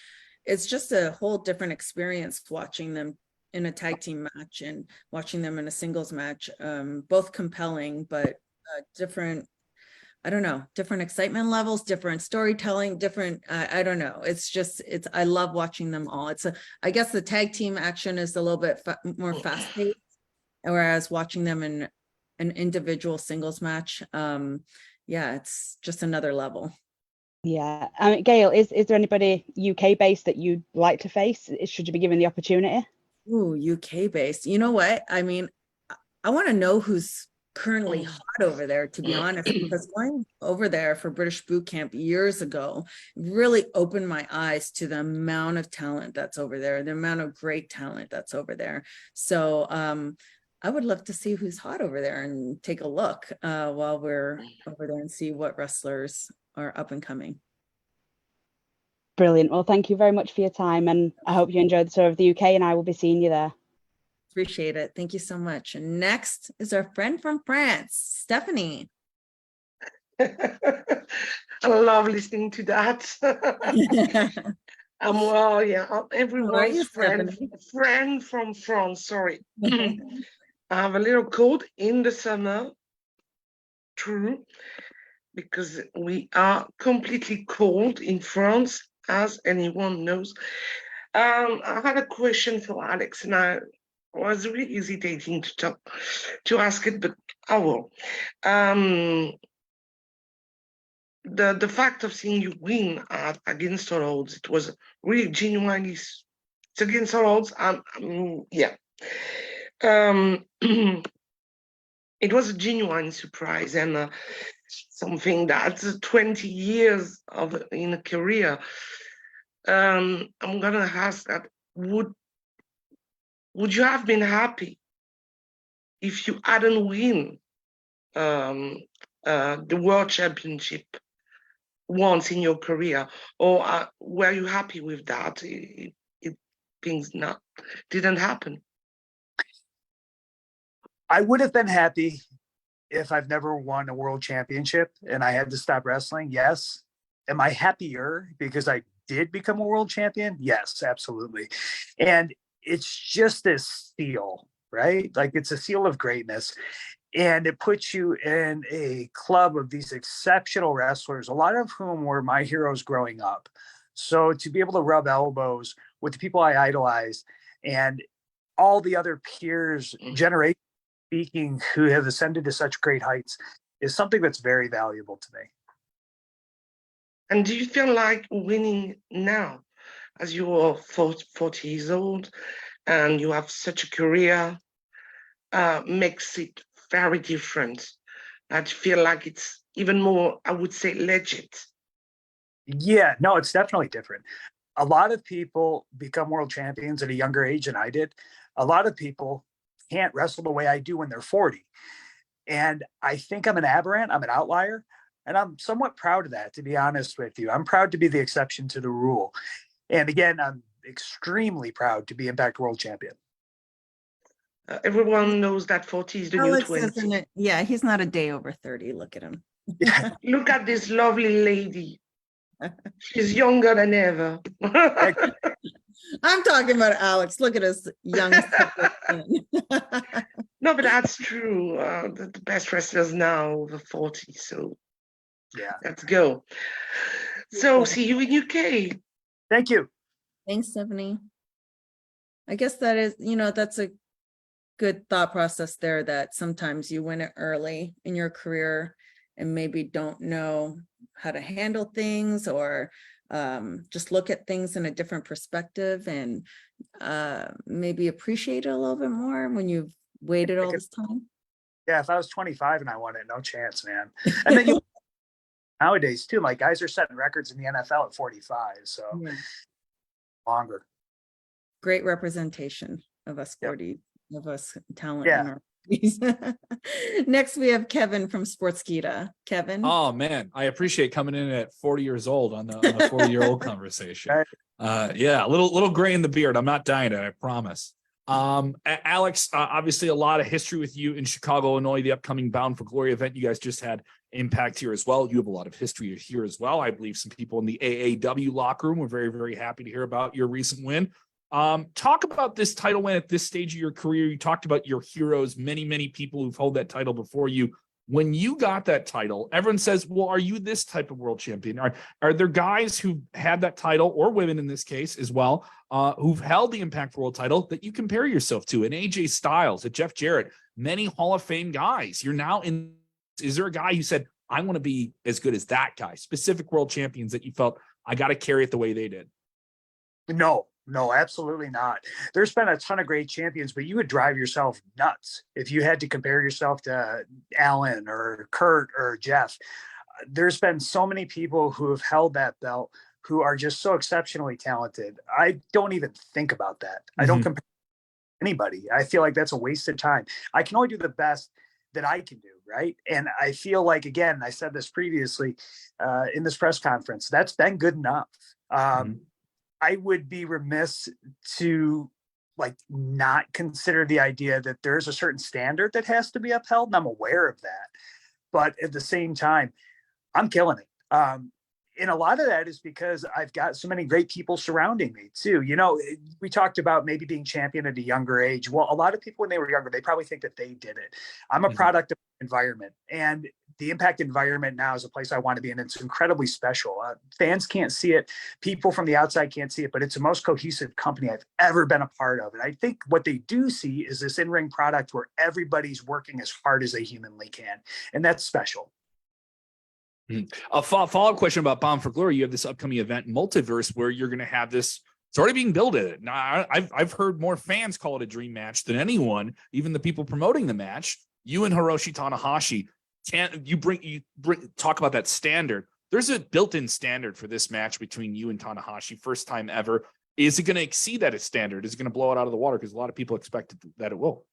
A: it's just a whole different experience watching them in a tag team match and watching them in a singles match. Both compelling, but different, I don't know, different excitement levels, different storytelling, different, I don't know. I love watching them all. I guess the tag team action is a little bit more fast-paced, whereas watching them in an individual singles match, it's just another level.
N: Yeah. Gail, is there anybody UK based that you'd like to face? Should you be given the opportunity?
A: Ooh, UK based. You know what? I mean, I want to know who's currently hot over there, to be honest, because going over there for British Boot Camp years ago really opened my eyes to the amount of talent that's over there, the amount of great talent that's over there. So I would love to see who's hot over there and take a look while we're over there and see what wrestlers are up and coming.
N: Brilliant. Well, thank you very much for your time, and I hope you enjoyed the tour of the UK, and I will be seeing you there.
A: Appreciate it. Thank you so much. And next is our friend from France, Stephanie.
O: I love listening to that. Well, yeah, everyone's friend from France. Sorry. I have a little cold in the summer. True, because we are completely cold in France, as anyone knows. I had a question for Alex, and was really hesitating to ask it, but I will. The fact of seeing you win against all odds, it was really genuinely, it's against all odds. Yeah. It was a genuine surprise and something that's 20 years in a career. I'm gonna ask that, would you have been happy if you hadn't win the World Championship once in your career, or were you happy with that? Things didn't happen.
B: I would have been happy if I've never won a world championship and I had to stop wrestling. Yes. Am I happier because I did become a world champion? Yes, absolutely. And it's just this seal, right? Like it's a seal of greatness. And it puts you in a club of these exceptional wrestlers, a lot of whom were my heroes growing up. So to be able to rub elbows with the people I idolized and all the other peers, generation speaking, who have ascended to such great heights is something that's very valuable to me.
O: And do you feel like winning now, as you are 40 years old and you have such a career, makes it very different? I feel like it's even more, I would say, legit.
B: Yeah, no, it's definitely different. A lot of people become world champions at a younger age than I did. A lot of people can't wrestle the way I do when they're 40. And I think I'm an aberrant, I'm an outlier, and I'm somewhat proud of that, to be honest with you. I'm proud to be the exception to the rule. And again, I'm extremely proud to be Impact World Champion.
O: Everyone knows that 40 is the
A: Alex
O: new 20.
A: isn't it? Yeah, he's not a day over 30. Look at him.
O: Look at this lovely lady. She's younger than ever.
A: I'm talking about Alex. Look at us young.
O: No, but that's true. The best wrestlers now over 40. So
B: yeah,
O: let's go. So see you in UK.
B: Thank you.
A: Thanks, Stephanie. I guess that is, that's a good thought process there, that sometimes you win it early in your career and maybe don't know how to handle things, or just look at things in a different perspective and maybe appreciate it a little bit more when you've waited all this time.
B: Yeah, if I was 25 and I won it, no chance, man. And then nowadays too, like guys are setting records in the NFL at 45, so longer.
A: Great representation of us 40, of us talent in our Next, we have Kevin from Sportskeeda. Kevin.
P: Oh man, I appreciate coming in at 40 years old on the 40-year-old conversation. Yeah, a little gray in the beard. I'm not dying, I promise. Alex, obviously a lot of history with you in Chicago, Illinois, the upcoming Bound for Glory event. You guys just had Impact here as well. You have a lot of history here as well. I believe some people in the AAW locker room were very, very happy to hear about your recent win. Talk about this title win at this stage of your career. You talked about your heroes, many people who've held that title before you. When you got that title, everyone says, well, are you this type of world champion? Are there guys who had that title, or women in this case as well, who've held the Impact World title that you compare yourself to? And AJ Styles, Jeff Jarrett, many Hall of Fame guys. You're now in. Is there a guy who said, I want to be as good as that guy? Specific world champions that you felt, I got to carry it the way they did?
B: No, absolutely not. There's been a ton of great champions, but you would drive yourself nuts if you had to compare yourself to Alan or Kurt or Jeff. There's been so many people who have held that belt who are just so exceptionally talented. I don't even think about that. I don't compare anybody. I feel like that's a waste of time. I can only do the best that I can do, right? And I feel like, again, I said this previously in this press conference, that's been good enough. I would be remiss to not consider the idea that there's a certain standard that has to be upheld. And I'm aware of that, but at the same time, I'm killing it. And a lot of that is because I've got so many great people surrounding me too. We talked about maybe being champion at a younger age. Well, a lot of people when they were younger, they probably think that they did it. I'm a product of environment, and the Impact environment now is a place I want to be in. It's incredibly special. Fans can't see it. People from the outside can't see it, but it's the most cohesive company I've ever been a part of. And I think what they do see is this in-ring product where everybody's working as hard as they humanly can. And that's special.
P: A follow-up question about Bound for Glory. You have this upcoming event, Multiverse, where you're going to have this. It's already being built in it. Now, I've heard more fans call it a dream match than anyone, even the people promoting the match. You and Hiroshi Tanahashi, talk about that standard. There's a built-in standard for this match between you and Tanahashi, first time ever. Is it going to exceed that standard? Is it going to blow it out of the water? Because a lot of people expect that it will.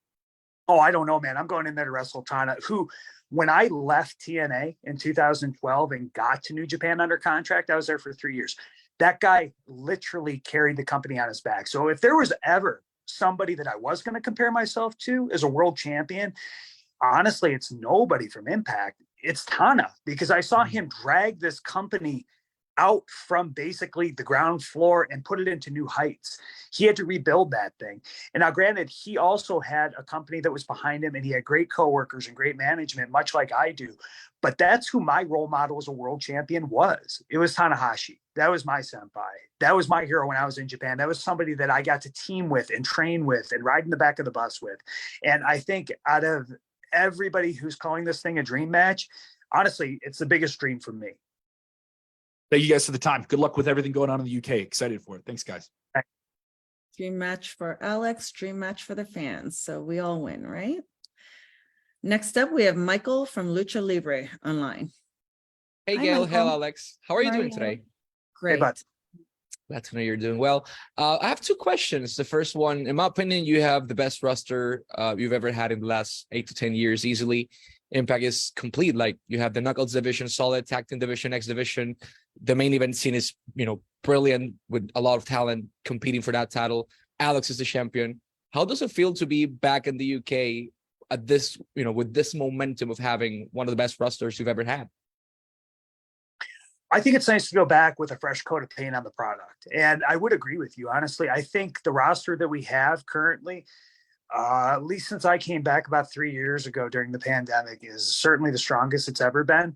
B: Oh, I don't know, man. I'm going in there to wrestle Tana, who, when I left TNA in 2012 and got to New Japan under contract, I was there for 3 years. That guy literally carried the company on his back. So if there was ever somebody that I was going to compare myself to as a world champion, honestly, it's nobody from Impact. It's Tana, because I saw him drag this company out from basically the ground floor and put it into new heights. He had to rebuild that thing. And now, granted, he also had a company that was behind him, and he had great coworkers and great management, much like I do. But that's who my role model as a world champion was. It was Tanahashi. That was my senpai. That was my hero when I was in Japan. That was somebody that I got to team with and train with and ride in the back of the bus with. And I think out of everybody who's calling this thing a dream match, honestly, it's the biggest dream for me.
P: Thank you guys for the time. Good luck with everything going on in the UK. Excited for it. Thanks, guys.
A: Dream match for Alex, dream match for the fans. So we all win, right? Next up, we have Michael from Lucha Libre online.
Q: Hey,
A: Hi,
Q: Gail.
A: Michael.
Q: Hello, Alex. How are you doing today?
A: Great.
Q: Glad to know you're doing well. I have two questions. The first one, in my opinion, you have the best roster you've ever had in the last 8 to 10 years easily. Impact is complete. Like, you have the Knuckles division, solid tag team division, X division. The main event scene is, brilliant, with a lot of talent competing for that title. Alex is the champion. How does it feel to be back in the UK at this, with this momentum of having one of the best rosters you've ever had?
B: I think it's nice to go back with a fresh coat of paint on the product. And I would agree with you. Honestly, I think the roster that we have currently, at least since I came back about 3 years ago during the pandemic, is certainly the strongest it's ever been.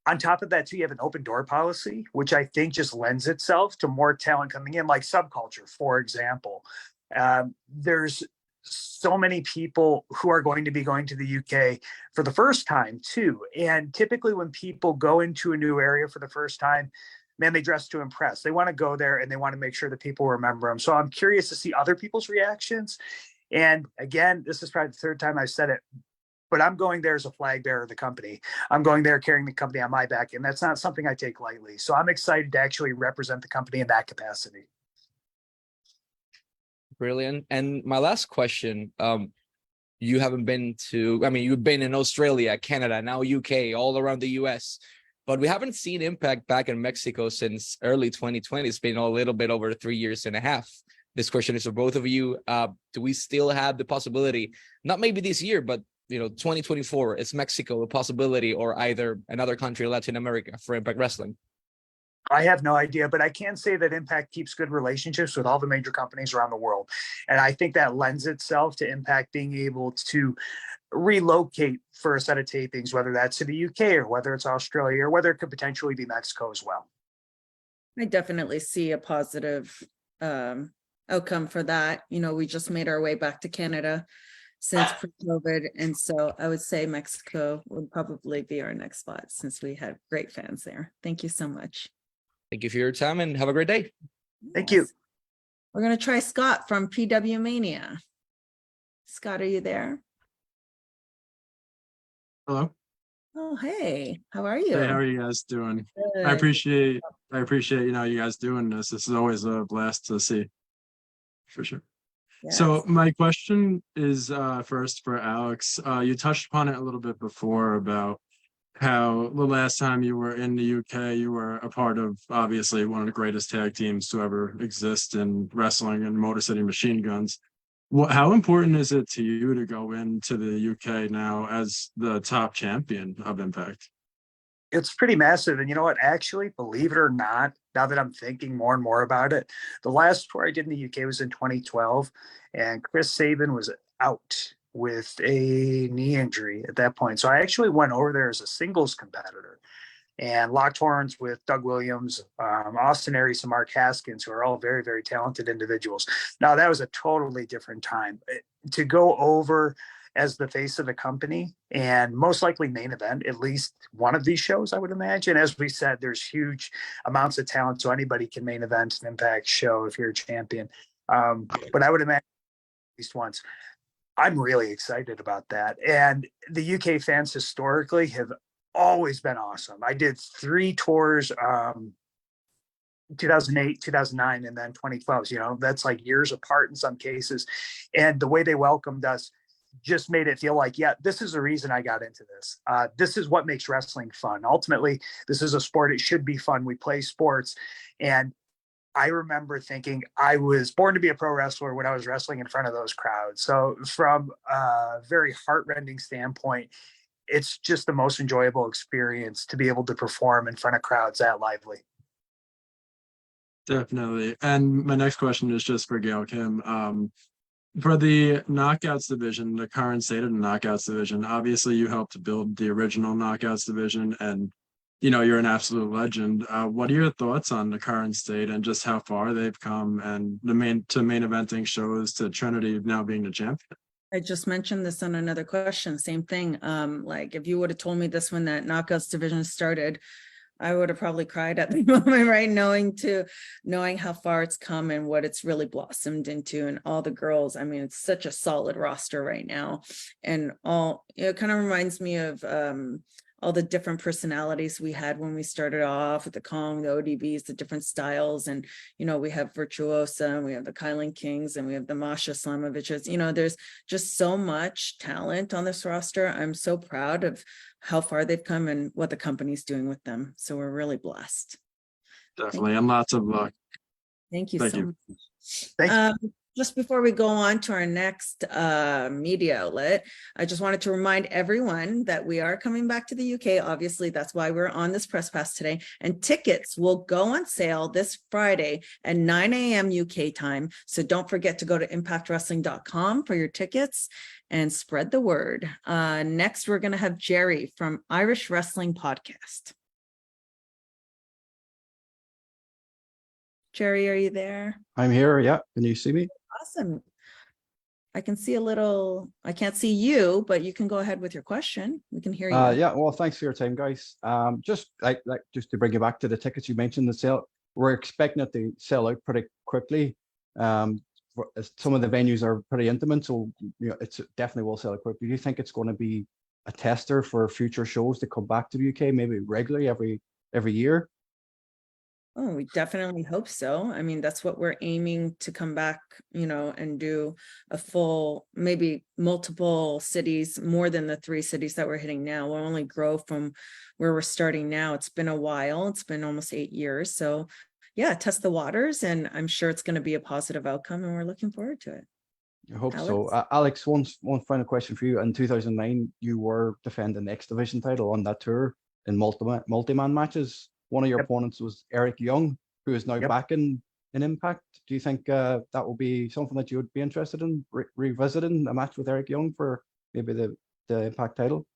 B: On top of that, too, you have an open door policy, which I think just lends itself to more talent coming in, like Subculture, for example. There's so many people who are going to be going to the UK for the first time, too. And typically when people go into a new area for the first time, man, they dress to impress. They want to go there and they want to make sure that people remember them. So I'm curious to see other people's reactions. And again, this is probably the third time I've said it, but I'm going there as a flag bearer of the company. I'm going there carrying the company on my back, and that's not something I take lightly. So I'm excited to actually represent the company in that capacity.
Q: Brilliant. And my last question, you haven't been to, you've been in Australia, Canada, now UK, all around the US, but we haven't seen Impact back in Mexico since early 2020. It's been a little bit over 3.5 years. This question is for both of you. Do we still have the possibility, not maybe this year, but 2024, is Mexico a possibility, or either another country, Latin America, for Impact Wrestling?
B: I have no idea, but I can say that Impact keeps good relationships with all the major companies around the world. And I think that lends itself to Impact being able to relocate for a set of tapings, whether that's to the UK or whether it's Australia or whether it could potentially be Mexico as well.
A: I definitely see a positive outcome for that. We just made our way back to Canada since pre-COVID. And so I would say Mexico would probably be our next spot, since we had great fans there. Thank you so much.
Q: Thank you for your time and have a great day.
B: Thank you.
A: We're going to try Scott from PW Mania. Scott, are you there?
R: Hello.
A: Oh, hey, how are you?
R: Hey, how are you guys doing?
A: Good.
R: I appreciate you guys doing this. This is always a blast to see, for sure.
A: Yes.
R: So my question is first for Alex. You touched upon it a little bit before about how the last time you were in the UK, you were a part of obviously one of the greatest tag teams to ever exist in wrestling and Motor City Machine Guns. How important is it to you to go into the UK now as the top champion of Impact?
B: It's pretty massive. And you know what? Actually, believe it or not, now that I'm thinking more and more about it, the last tour I did in the UK was in 2012, and Chris Sabin was out with a knee injury at that point. So I actually went over there as a singles competitor and locked horns with Doug Williams, Austin Aries, and Mark Haskins, who are all very, very talented individuals. Now, that was a totally different time. To go over as the face of the company and most likely main event at least one of these shows, I would imagine. As we said, there's huge amounts of talent, so anybody can main event an Impact show if you're a champion. But I would imagine at least once. I'm really excited about that. And the UK fans historically have always been awesome. I did 3 tours, 2008, 2009, and then 2012. You know, that's like years apart in some cases. And the way they welcomed us just made it feel like, yeah, this is the reason I got into this. This is what makes wrestling fun. Ultimately, this is a sport. It should be fun. We play sports. And I remember thinking I was born to be a pro wrestler when I was wrestling in front of those crowds. So from a very heart-rending standpoint, it's just the most enjoyable experience to be able to perform in front of crowds that lively.
R: Definitely. And my next question is just for Gail Kim. For the Knockouts division, the current state of the Knockouts division, obviously you helped build the original Knockouts division, and you know you're an absolute legend. What are your thoughts on the current state and just how far they've come, and the main eventing shows to Trinity now being the champion?
A: I just mentioned this on another question. Same thing. Like if you would have told me this when that Knockouts division started, I would have probably cried at the moment, right? Knowing how far it's come and what it's really blossomed into, and all the girls. I mean, it's such a solid roster right now, and it kind of reminds me of all the different personalities we had when we started off with the Kong, the ODBs, the different styles. And, you know, we have Virtuosa, and we have the Kylan Kings, and we have the Masha Slamoviches. You know, there's just so much talent on this roster. I'm so proud of how far they've come and what the company's doing with them. So we're really blessed.
R: Definitely, and lots of luck.
A: Thank you
R: Thank
A: so
R: you.
A: much.
B: Thank you.
A: Just before we go on to our next media outlet, I just wanted to remind everyone that we are coming back to the UK. Obviously, that's why we're on this press pass today. And tickets will go on sale this Friday at 9 a.m. UK time. So don't forget to go to impactwrestling.com for your tickets and spread the word. Next, we're going to have Jerry from Irish Wrestling Podcast. Jerry, are you there?
S: I'm here. Yeah. Can you see me?
A: Awesome. I can see I can't see you, but you can go ahead with your question. We can hear you.
S: Yeah. Well, thanks for your time, guys. Just just to bring you back to the tickets you mentioned, the sale. We're expecting it to sell out pretty quickly. Some of the venues are pretty intimate, so you know it's definitely will sell out quickly. Do you think it's going to be a tester for future shows to come back to the UK, maybe regularly every year?
A: Oh, we definitely hope so. I mean, that's what we're aiming to come back, you know, and do a full, maybe multiple cities, more than the 3 cities that we're hitting now. We'll only grow from where we're starting now. It's been a while. It's been almost 8 years. So yeah, test the waters, and I'm sure it's going to be a positive outcome, and we're looking forward to it.
S: I hope
A: Alex?
S: so. Alex, one final question for you. In 2009, you were defending the X Division title on that tour in multi-man matches. One of your opponents was Eric Young, who is now back in Impact. Do you think that will be something that you would be interested in revisiting, a match with Eric Young for maybe the Impact title?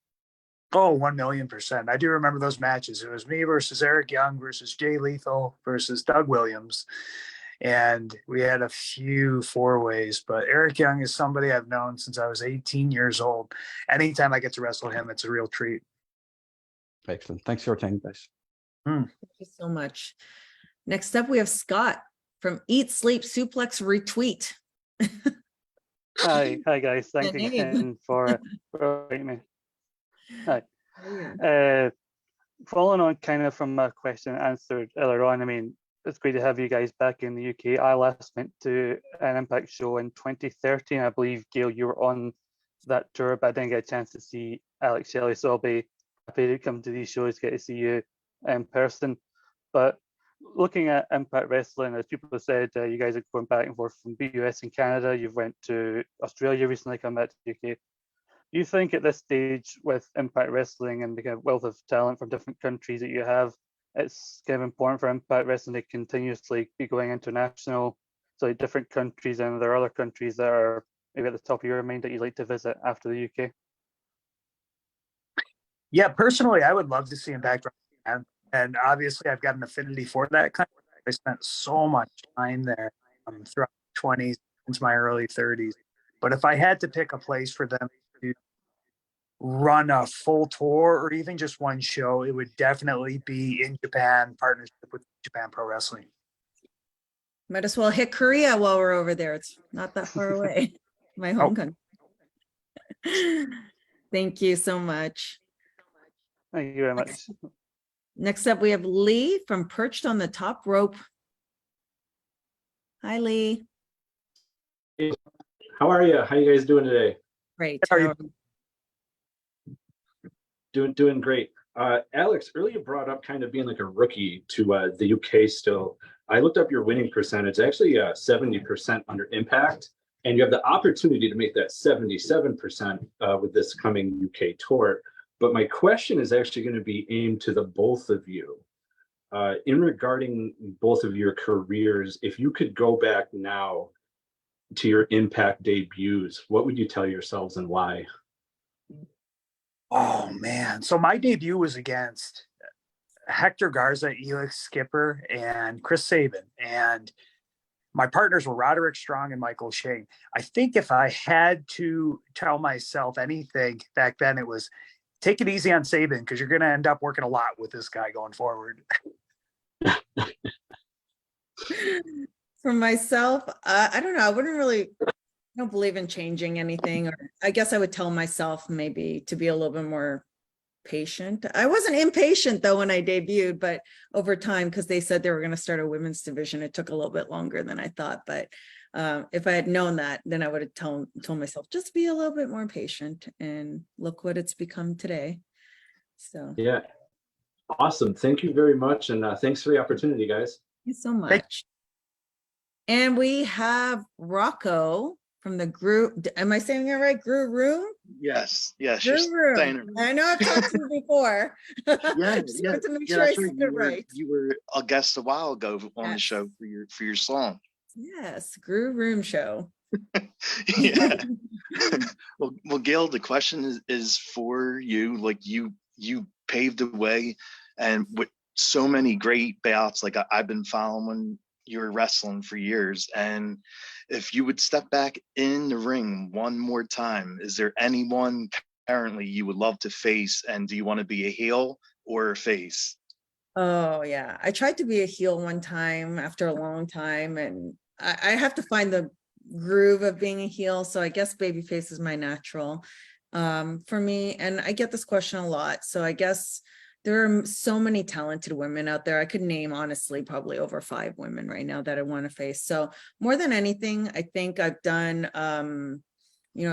B: Oh, 1,000,000%. I do remember those matches. It was me versus Eric Young versus Jay Lethal versus Doug Williams. And we had a few 4-ways, but Eric Young is somebody I've known since I was 18 years old. Anytime I get to wrestle him, it's a real treat.
S: Excellent. Thanks for your time, guys.
A: Thank you so much. Next up, we have Scott from Eat, Sleep, Suplex, Retweet.
T: Hi guys. Thank you again for inviting me. Hi. Following on kind of from my question answered earlier on, I mean, it's great to have you guys back in the UK. I last went to an Impact show in 2013. I believe, Gail, you were on that tour, but I didn't get a chance to see Alex Shelley, so I'll be happy to come to these shows, get to see you in person. But looking at Impact Wrestling, as people have said, you guys are going back and forth from BUS in Canada. You've went to Australia recently, come back to the UK. Do you think at this stage with Impact Wrestling and the kind of wealth of talent from different countries that you have, it's kind of important for Impact Wrestling to continuously be going international, so like different countries, and there are other countries that are maybe at the top of your mind that you'd like to visit after the UK?
B: Yeah, personally, I would love to see Impact Wrestling, and obviously, I've got an affinity for that country. I spent so much time there throughout my 20s into my early 30s. But if I had to pick a place for them to run a full tour or even just one show, it would definitely be in Japan, partnership with Japan Pro Wrestling.
A: Might as well hit Korea while we're over there. It's not that far away. My home country. Thank you so much.
T: Thank you very much.
A: Next up, we have Lee from Perched on the Top Rope. Hi, Lee.
U: Hey, how are you? How you guys doing today?
A: Great.
B: How are you?
U: Doing great. Alex, earlier brought up kind of being like a rookie to the UK still. I looked up your winning percentage, actually 70% under Impact, and you have the opportunity to make that 77% with this coming UK tour. But my question is actually going to be aimed to the both of you. In regarding both of your careers, if you could go back now to your Impact debuts, what would you tell yourselves and why?
B: Oh, man. So my debut was against Hector Garza, Elix Skipper, and Chris Sabin. And my partners were Roderick Strong and Michael Shane. I think if I had to tell myself anything back then, it was take it easy on Sabin because you're going to end up working a lot with this guy going forward.
A: For myself, I don't know. I don't believe in changing anything. Or I guess I would tell myself maybe to be a little bit more patient. I wasn't impatient though when I debuted, but over time, because they said they were going to start a women's division, it took a little bit longer than I thought. But if I had known that, then I would have told myself just be a little bit more patient, and look what it's become today. So
U: yeah, awesome. Thank you very much, and thanks for the opportunity, guys.
A: Thank you so much. And we have Rocco from the group. Am I saying it right? Group Room?
V: Yes, yes.
A: Group Room. I know I've talked to you before.
V: Yeah,
A: Just
V: yeah,
A: wanted to make
V: yeah,
A: sure I
V: that's
A: said
V: right.
A: it right.
V: You were a guest a while ago on the show for your song.
A: Yes, Group Room show.
V: Yeah. Well, Gail, the question is for you. Like you paved the way, and with so many great bouts. Like I've been following your wrestling for years, and if you would step back in the ring one more time, is there anyone currently you would love to face, and do you want to be a heel or a face?
A: Oh yeah, I tried to be a heel one time after a long time, and I have to find the groove of being a heel. So I guess babyface is my natural for me. And I get this question a lot. So I guess there are so many talented women out there. I could name honestly probably over 5 women right now that I want to face. So more than anything, I think I've done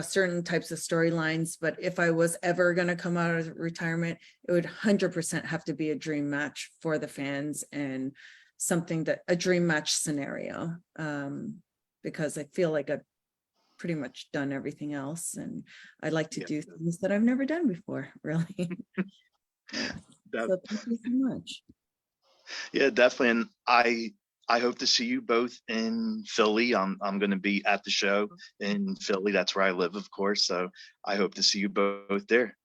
A: certain types of storylines, but if I was ever going to come out of retirement, it would 100% have to be a dream match for the fans, and something that a dream match scenario, because I feel like I've pretty much done everything else, and I'd like to do things that I've never done before, really. So thank you so much.
V: Yeah, definitely. And I hope to see you both in Philly. I'm going to be at the show in Philly. That's where I live, of course. So I hope to see you both there.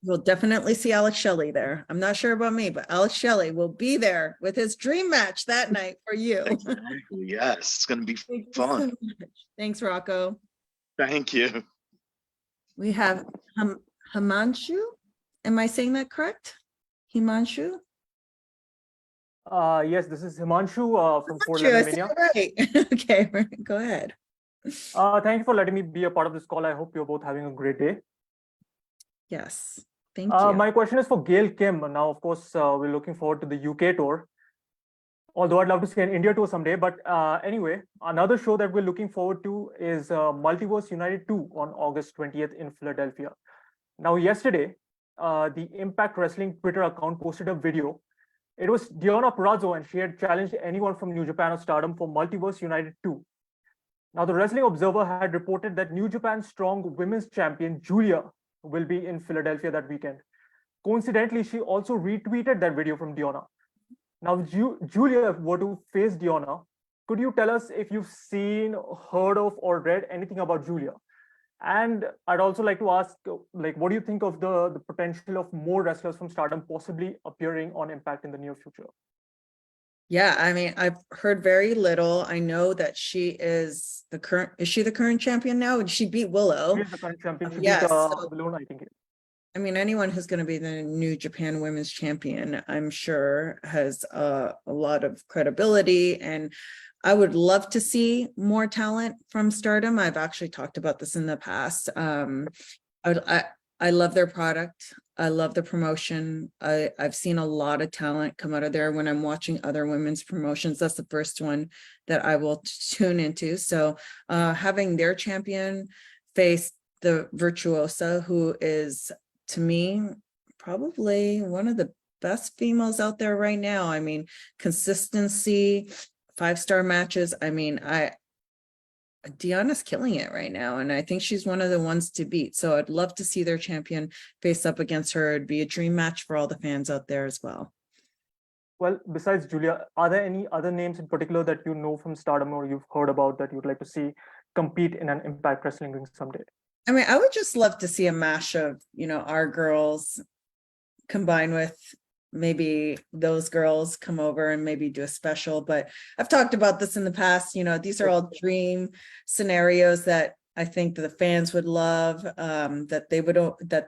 A: We'll definitely see Alex Shelley there. I'm not sure about me, but Alex Shelley will be there with his dream match that night for you.
V: Exactly. Yes, it's going to be fun.
A: So thanks, Rocco.
V: Thank you.
A: We have Himanshu. Am I saying that correct? Himanshu?
W: Yes, this is Himanshu from Fort Lauderdale.
A: Right. Okay, go ahead.
W: Thank you for letting me be a part of this call. I hope you're both having a great day.
A: Yes, thank you.
W: My question is for Gail Kim. Now, of course, we're looking forward to the UK tour. Although I'd love to see an India tour someday. But anyway, another show that we're looking forward to is Multiverse United 2 on August 20th in Philadelphia. Now, yesterday, the Impact Wrestling Twitter account posted a video. It was Deonna Purrazzo, and she had challenged anyone from New Japan or Stardom for Multiverse United 2. Now, the Wrestling Observer had reported that New Japan Strong Women's Champion Julia will be in Philadelphia that weekend. Coincidentally, she also retweeted that video from Deonna. Now, Julia were to face Deonna. Could you tell us if you've seen, heard of, or read anything about Julia? And I'd also like to ask, like, what do you think of the potential of more wrestlers from Stardom possibly appearing on Impact in the near future?
A: Yeah, I mean, I've heard very little. I know that she is she the current champion now? And she beat Willow.
W: She's the current champion. She
A: Yes.
W: beat
A: So,
W: Willow, I think.
A: I mean, anyone who's going to be the new Japan Women's Champion, I'm sure has a lot of credibility, and I would love to see more talent from Stardom. I've actually talked about this in the past. I love their product. I love the promotion. I've seen a lot of talent come out of there when I'm watching other women's promotions. That's the first one that I will tune into. So having their champion face the Virtuosa, who is, to me, probably one of the best females out there right now. I mean, consistency, 5-star matches. I mean, Deanna's killing it right now, and I think she's one of the ones to beat. So I'd love to see their champion face up against her. It'd be a dream match for all the fans out there as well.
W: Well, besides Julia, are there any other names in particular that you know from Stardom or you've heard about that you'd like to see compete in an Impact Wrestling ring someday?
A: I mean, I would just love to see a mash of, our girls combined with maybe those girls come over and maybe do a special. But I've talked about this in the past. These are all dream scenarios that I think the fans would love, that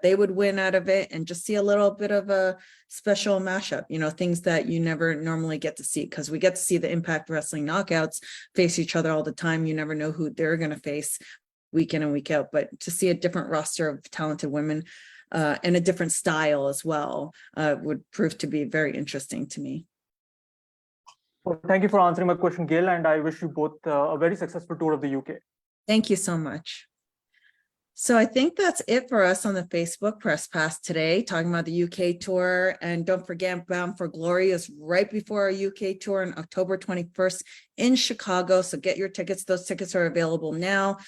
A: they would win out of it, and just see a little bit of a special mashup, things that you never normally get to see, because we get to see the Impact Wrestling Knockouts face each other all the time. You never know who they're going to face week in and week out, but to see a different roster of talented women and a different style as well would prove to be very interesting to me.
W: Well, thank you for answering my question, Gail, and I wish you both a very successful tour of the UK.
A: Thank you so much. So I think that's it for us on the Facebook Press Pass today, talking about the UK tour. And don't forget, Bound for Glory is right before our UK tour on October 21st in Chicago. So get your tickets. Those tickets are available now.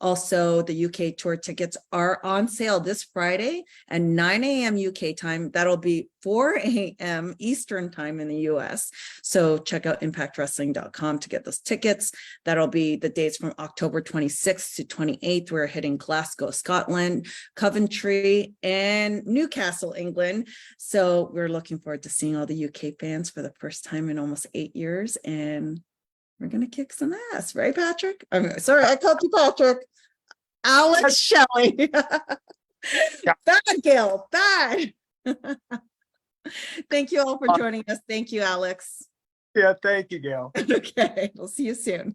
A: Also, the UK tour tickets are on sale this Friday at 9 a.m. UK time. That'll be 4 a.m. Eastern time in the US. So check out impactwrestling.com to get those tickets. That'll be the dates from October 26th to 28th. We're hitting Glasgow, Scotland, Coventry, and Newcastle, England. So we're looking forward to seeing all the UK fans for the first time in almost 8 years. And we're going to kick some ass, right, Patrick? I'm sorry, I called you Patrick. Alex Shelley. Bad, Gail, bad. Thank you all for joining us. Thank you, Alex.
B: Yeah, thank you, Gail.
A: Okay, we'll see you soon.